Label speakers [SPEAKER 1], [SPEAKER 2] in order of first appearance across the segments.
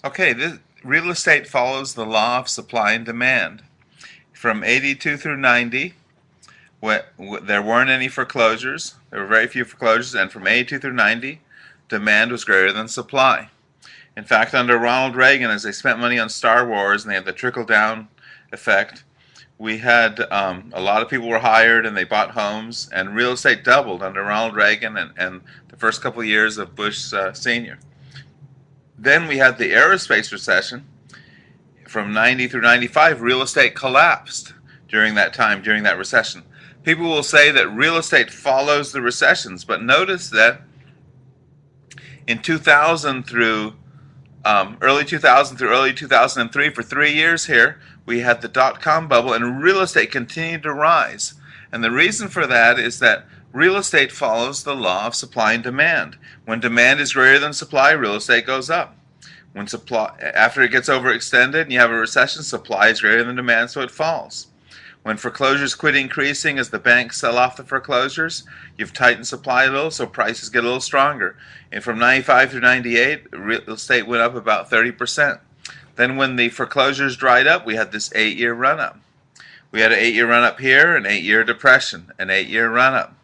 [SPEAKER 1] Okay, this, real estate follows the law of supply and demand. From 82 through 90, there weren't any foreclosures. There were very few foreclosures, and from 82 through 90, demand was greater than supply. In fact, under Ronald Reagan, as they spent money on Star Wars and they had the trickle-down effect, we had a lot of people were hired and they bought homes, and real estate doubled under Ronald Reagan and the first couple of years of Bush Sr. Then we had the aerospace recession. From 90 through 95, real estate collapsed during that time, during that recession. People will say that real estate follows the recessions, but notice that in 2000 through early 2000 through early 2003, for 3 years here, we had the dot-com bubble, and real estate continued to rise. And the reason for that is that real estate follows the law of supply and demand. When demand is greater than supply, real estate goes up. When supply, after it gets overextended and you have a recession, supply is greater than demand, so it falls. When foreclosures quit increasing as the banks sell off the foreclosures, you've tightened supply a little, so prices get a little stronger. And from 95 through 98, real estate went up about 30%. Then when the foreclosures dried up, we had this 8-year run-up. We had an 8-year run-up here, an 8-year depression, an 8-year run-up.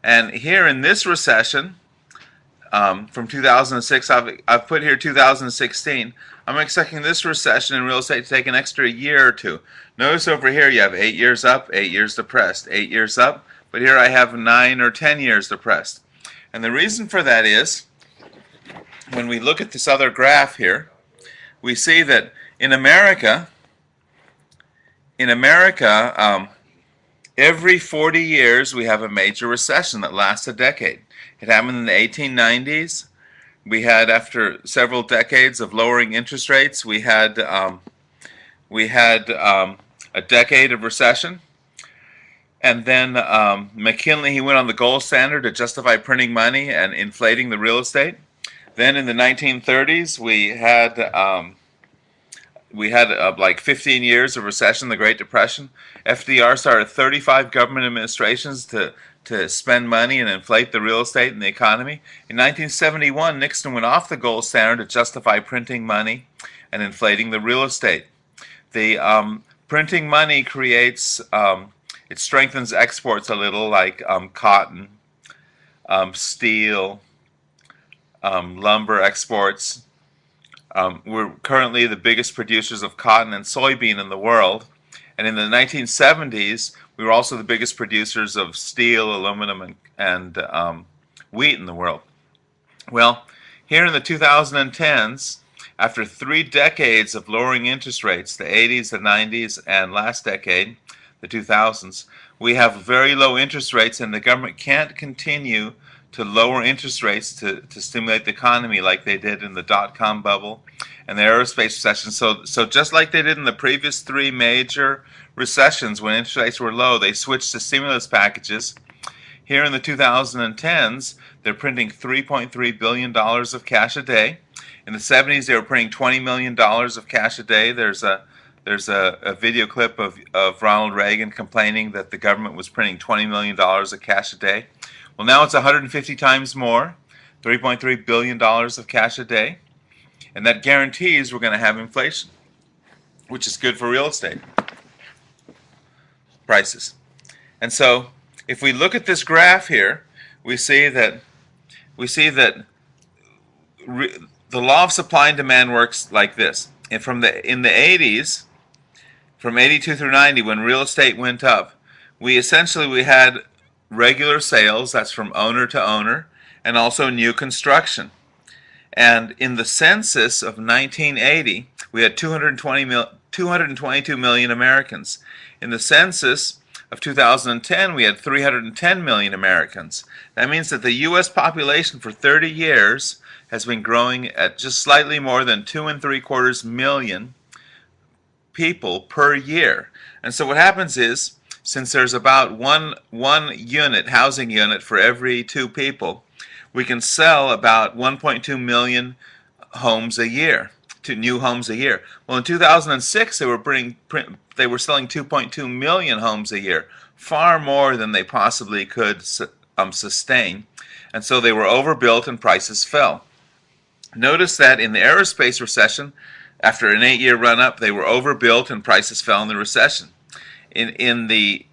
[SPEAKER 1] And here in this recession, from 2006, I've put here 2016. I'm expecting this recession in real estate to take an extra year or two. Notice over here you have 8 years up, 8 years depressed, 8 years up, but here I have 9 or 10 years depressed. And the reason for that is, when we look at this other graph here, we see that in America, every 40 years we have a major recession that lasts a decade. It happened in the 1890s. We had, after several decades of lowering interest rates, we had a decade of recession. And then McKinley, he went on the gold standard to justify printing money and inflating the real estate. Then in the 1930s, we had like 15 years of recession, the Great Depression. FDR started 35 government administrations to spend money and inflate the real estate and the economy. In 1971, Nixon went off the gold standard to justify printing money and inflating the real estate. The printing money creates, it strengthens exports a little, like cotton, steel, lumber exports. We're currently the biggest producers of cotton and soybean in the world. And in the 1970s, we were also the biggest producers of steel, aluminum, and wheat in the world. Well, here in the 2010s, after 3 decades of lowering interest rates, the 80s, the 90s, and last decade, the 2000s, we have very low interest rates, and the government can't continue to lower interest rates to stimulate the economy like they did in the dot-com bubble and the aerospace recession. So just like they did in the previous 3 major recessions when interest rates were low, they switched to stimulus packages. Here in the 2010s, they're printing $3.3 billion of cash a day. In the 70s, they were printing $20 million of cash a day. There's a video clip of Ronald Reagan complaining that the government was printing $20 million of cash a day. Well, now it's 150 times more, $3.3 billion of cash a day, and that guarantees we're going to have inflation, which is good for real estate prices. And so, if we look at this graph here, we see that the law of supply and demand works like this. And in the 80s, from 82 through 90, when real estate went up, we had regular sales, that's from owner to owner, and also new construction. And in the census of 1980, we had 222 million Americans. In the census of 2010, we had 310 million Americans. That means that the U.S. population for 30 years has been growing at just slightly more than 2.75 million people per year. And so what happens is, since there's about one housing unit for every 2 people, we can sell about 1.2 million homes a year, new homes a year. Well, in 2006, they were selling 2.2 million homes a year, far more than they possibly could sustain, and so they were overbuilt and prices fell. Notice that in the aerospace recession, after an 8-year run-up, they were overbuilt and prices fell in the recession. In the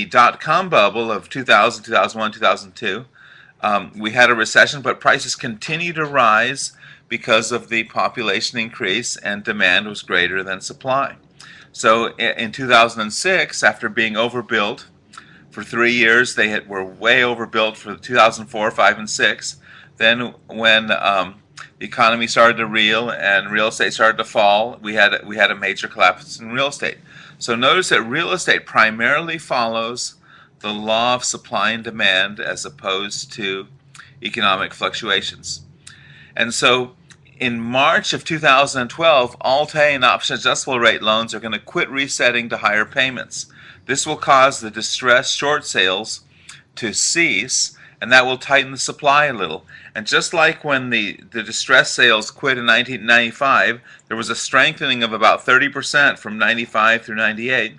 [SPEAKER 1] dot-com bubble of 2000, 2001, 2002, we had a recession, but prices continued to rise because of the population increase and demand was greater than supply. So in 2006, after being overbuilt for 3 years, they were way overbuilt for 2004, 5, and 6. Then when the economy started to reel and real estate started to fall, we had a major collapse in real estate. So notice that real estate primarily follows the law of supply and demand as opposed to economic fluctuations. And so in March of 2012, Alt-A and option adjustable rate loans are going to quit resetting to higher payments. This will cause the distressed short sales to cease, and that will tighten the supply a little. And just like when the distressed sales quit in 1995, there was a strengthening of about 30% from 95 through 98.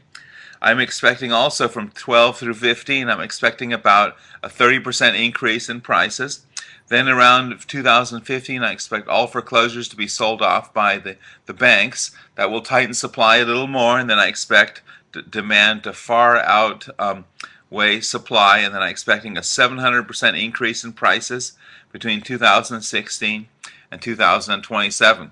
[SPEAKER 1] I'm expecting also from 12 through 15, I'm expecting about a 30% increase in prices. Then around 2015, I expect all foreclosures to be sold off by the banks. That will tighten supply a little more, and then I expect demand to far outweigh supply, and then I'm expecting a 700% increase in prices between 2016 and 2027.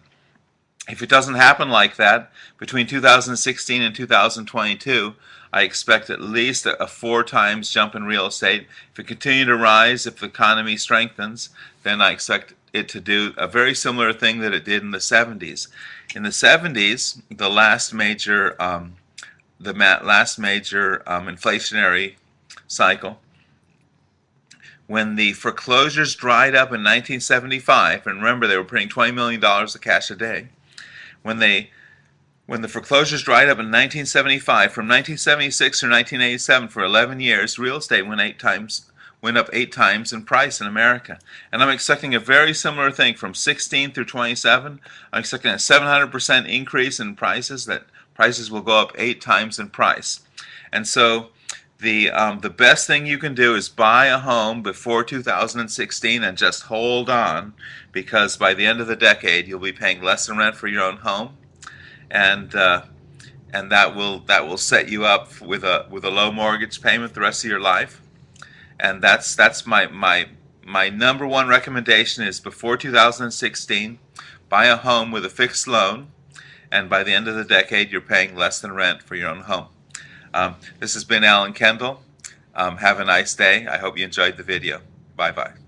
[SPEAKER 1] If it doesn't happen like that, between 2016 and 2022, I expect at least a 4 times jump in real estate. If it continues to rise, if the economy strengthens, then I expect it to do a very similar thing that it did in the 70s. In the 70s, the last major inflationary cycle, when the foreclosures dried up in 1975, and remember they were printing $20 million of cash a day, when the foreclosures dried up in 1975, from 1976 to 1987, for 11 years, real estate went up 8 times in price in America. And I'm expecting a very similar thing from 16 through 27. I'm expecting a 700% increase in prices, that prices will go up 8 times in price. And so the best thing you can do is buy a home before 2016 and just hold on, because by the end of the decade you'll be paying less than rent for your own home, and that will set you up with a low mortgage payment the rest of your life. And that's my number one recommendation is before 2016, buy a home with a fixed loan, and by the end of the decade you're paying less than rent for your own home. This has been Alan Kendall. Have a nice day. I hope you enjoyed the video. Bye-bye.